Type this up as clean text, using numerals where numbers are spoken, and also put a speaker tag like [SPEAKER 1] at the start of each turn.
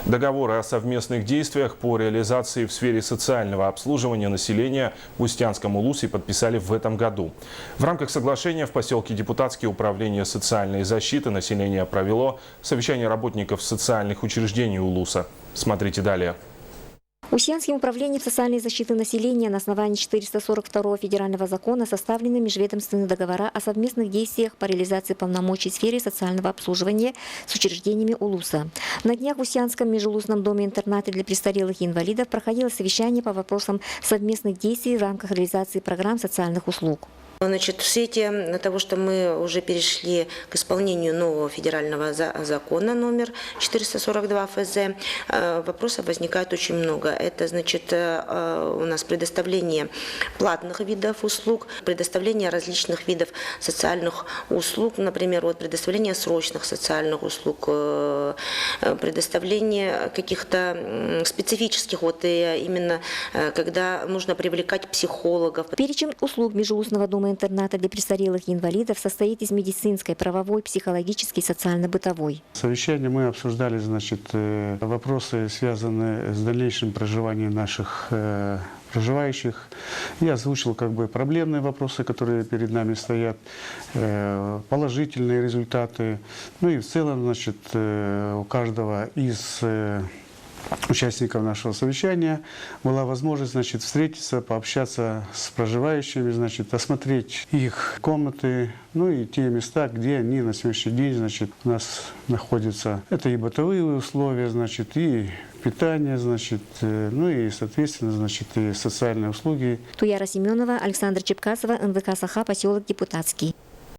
[SPEAKER 1] Договоры о совместных действиях по реализации в сфере социального обслуживания населения в Устьянском улусе подписали в этом году. В рамках соглашения в поселке Депутатский управление социальной защиты населения провело совещание работников социальных учреждений улуса. Смотрите далее.
[SPEAKER 2] Устьянским управлением социальной защиты населения на основании 442 федерального закона составлены межведомственные договора о совместных действиях по реализации полномочий в сфере социального обслуживания с учреждениями улуса. На днях в Устьянском межулусном доме-интернате для престарелых и инвалидов проходило совещание по вопросам совместных действий в рамках реализации программ социальных услуг.
[SPEAKER 3] Значит, в свете того, что мы уже перешли к исполнению нового федерального закона номер 442 ФЗ, вопросов возникает очень много. Это, значит, у нас предоставление платных видов услуг, предоставление различных видов социальных услуг, например, вот предоставление срочных социальных услуг, предоставление каких-то специфических, вот именно когда нужно привлекать психологов.
[SPEAKER 2] Перечень услуг межулусного дома-интерната для престарелых и инвалидов состоит из медицинской, правовой, психологической и социально-бытовой.
[SPEAKER 4] В совещании мы обсуждали, значит, вопросы, связанные с дальнейшим проживанием наших проживающих. Я озвучил проблемные вопросы, которые перед нами стоят, положительные результаты. Ну и в целом, значит, у каждого из участников нашего совещания была возможность, значит, встретиться, пообщаться с проживающими, значит, осмотреть их комнаты, ну и те места, где они на сегодняшний день, значит, у нас находятся. Это и бытовые условия, значит, и питание, значит, ну и, соответственно, значит, и социальные услуги.
[SPEAKER 2] Туяра Семенова, Александра Чепкасова, НВК Саха, поселок Депутатский.